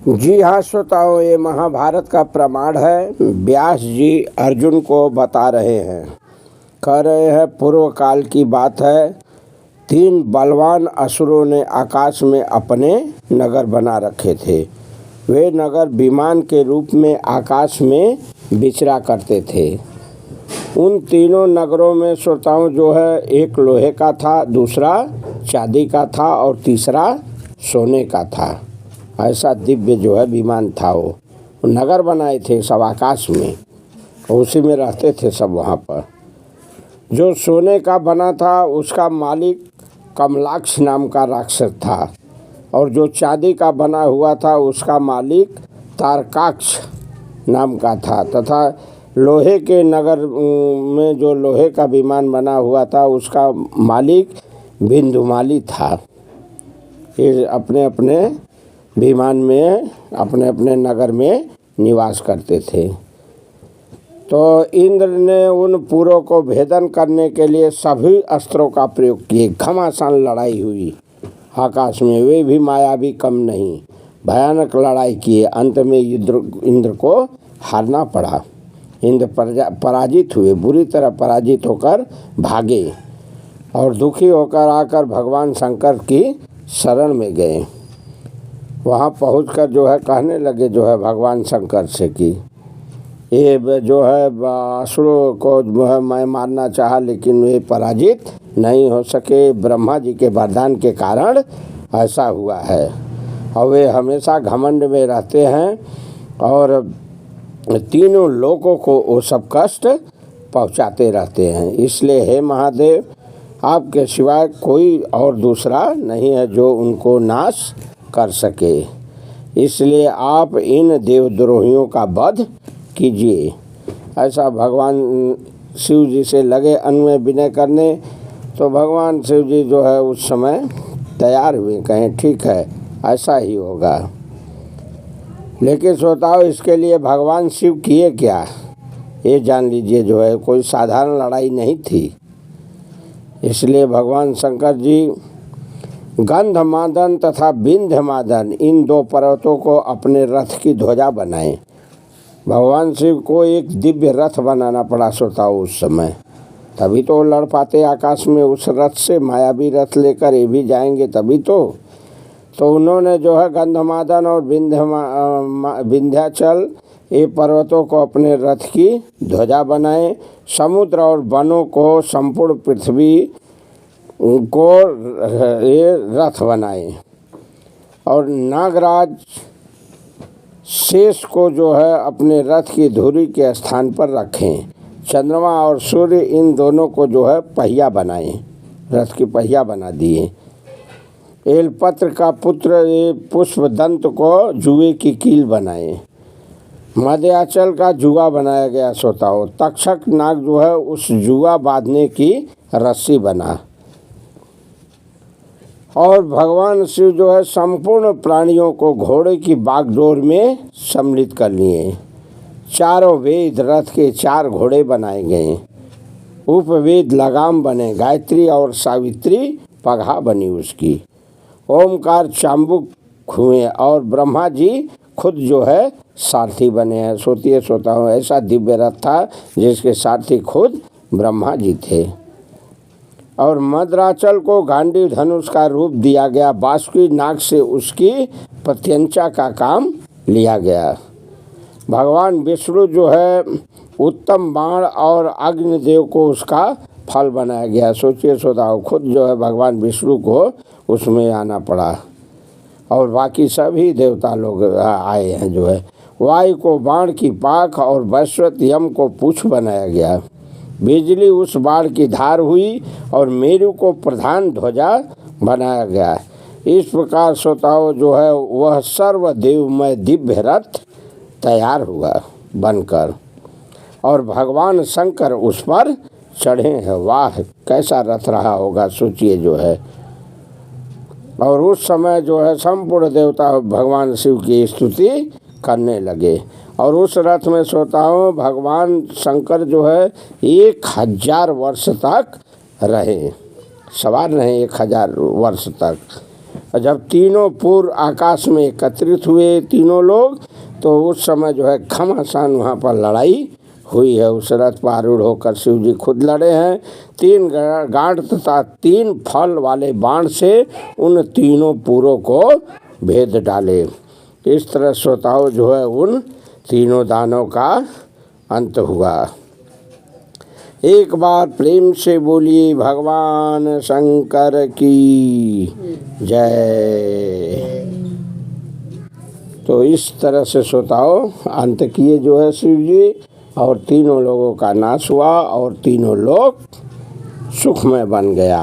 जी हाँ श्रोताओं, ये महाभारत का प्रमाण है। व्यास जी अर्जुन को बता रहे हैं, कह रहे हैं पूर्व काल की बात है। 3 बलवान असुरों ने आकाश में अपने नगर बना रखे थे। वे नगर विमान के रूप में आकाश में विचरा करते थे। उन तीनों नगरों में श्रोताओं जो है, एक लोहे का था, दूसरा चांदी का था और तीसरा सोने का था। ऐसा दिव्य जो है विमान था। वो नगर बनाए थे सब आकाश में, उसी में रहते थे सब वहाँ पर। जो सोने का बना था उसका मालिक कमलाक्ष नाम का राक्षस था, और जो चांदी का बना हुआ था उसका मालिक तारकाक्ष नाम का था, तथा लोहे के नगर में जो लोहे का विमान बना हुआ था उसका मालिक बिंदुमाली था। ये अपने अपने विमान में अपने अपने नगर में निवास करते थे। तो इंद्र ने उन पुरों को भेदन करने के लिए सभी अस्त्रों का प्रयोग किए। घमासान लड़ाई हुई आकाश में, वे भी मायावी कम नहीं, भयानक लड़ाई किए। अंत में इंद्र को हारना पड़ा। इंद्र पराजित हुए, बुरी तरह पराजित होकर भागे और दुखी होकर आकर भगवान शंकर की शरण में गए। वहाँ पहुंचकर जो है कहने लगे जो है भगवान शंकर से कि ये जो है असुरों को जो है मैं मारना चाहा, लेकिन वे पराजित नहीं हो सके। ब्रह्मा जी के वरदान के कारण ऐसा हुआ है, और वे हमेशा घमंड में रहते हैं और तीनों लोगों को वो सब कष्ट पहुंचाते रहते हैं। इसलिए हे महादेव, आपके सिवाय कोई और दूसरा नहीं है जो उनको नाश कर सके। इसलिए आप इन देवद्रोहियों का वध कीजिए। ऐसा भगवान शिव जी से लगे अन्वय विनय करने। तो भगवान शिव जी जो है उस समय तैयार हुए, कहें ठीक है ऐसा ही होगा। लेकिन श्रोताओं, इसके लिए भगवान शिव किए क्या ये जान लीजिए। जो है कोई साधारण लड़ाई नहीं थी। इसलिए भगवान शंकर जी गंधमादन तथा विंध्यमादन इन 2 पर्वतों को अपने रथ की ध्वजा बनाए। भगवान शिव को एक दिव्य रथ बनाना पड़ा श्रोताओं उस समय, तभी तो लड़ पाते आकाश में उस रथ से। मायावी रथ लेकर ये भी जाएंगे तभी तो उन्होंने जो है गंधमादन और विंध्याचल ये पर्वतों को अपने रथ की ध्वजा बनाए। समुद्र और वनों को, संपूर्ण पृथ्वी को ये रथ बनाए, और नागराज शेष को जो है अपने रथ की धुरी के स्थान पर रखें। चंद्रमा और सूर्य इन दोनों को जो है पहिया बनाए, रथ की पहिया बना दिए। एलपत्र का पुत्र ये पुष्पदंत को जुए की कील बनाए। मध्याचल का जुआ बनाया गया श्रोताओं। तक्षक नाग जो है उस जुआ बांधने की रस्सी बना। और भगवान शिव जो है संपूर्ण प्राणियों को घोड़े की बागडोर में सम्मिलित कर लिए। चारों वेद रथ के 4 घोड़े बनाए गए। उपवेद लगाम बने, गायत्री और सावित्री पगहा बनी उसकी। ओमकार चाम्बुक हुए और ब्रह्मा जी खुद जो है सारथी बने हैं। सोचिए श्रोताओं, ऐसा दिव्य रथ था जिसके सारथी खुद ब्रह्मा जी थे। और मद्राचल को गांडीव धनुष का रूप दिया गया। बासुकी नाग से उसकी प्रत्यंचा का काम लिया गया। भगवान विष्णु जो है उत्तम बाण और अग्निदेव को उसका फल बनाया गया। सोचिए श्रोताओं, खुद जो है भगवान विष्णु को उसमें आना पड़ा, और बाकी सभी देवता लोग आए हैं। जो है वायु को बाण की पाख और वैश्वत यम को पूछ बनाया गया। बिजली उस बाण की धार हुई और मेरु को प्रधान ध्वजा बनाया गया। इस प्रकार श्रोताओं जो है वह सर्वदेवमय दिव्य रथ तैयार हुआ बनकर, और भगवान शंकर उस पर चढ़े हैं। वाह, कैसा रथ रहा होगा सोचिए जो है। और उस समय जो है संपूर्ण देवता भगवान शिव की स्तुति करने लगे। और उस रथ में श्रोताओं भगवान शंकर जो है 1000 वर्ष तक रहे, सवार रहे 1000 वर्ष तक। और जब तीनों पूर्व आकाश में एकत्रित हुए तीनों लोग, तो उस समय जो है घमासान वहाँ पर लड़ाई हुई है। उस रथ पर आरूढ़ होकर शिव जी खुद लड़े हैं। 3 गांठ तथा 3 फल वाले बाण से उन तीनों पूरों को भेद डाले। इस तरह श्रोताओं जो है उन तीनों दानों का अंत हुआ। एक बार प्रेम से बोलिए भगवान शंकर की जय। तो इस तरह से श्रोताओं अंत किए जो है शिव जी, और तीनों लोगों का नाश हुआ और तीनों लोग सुखमय बन गया।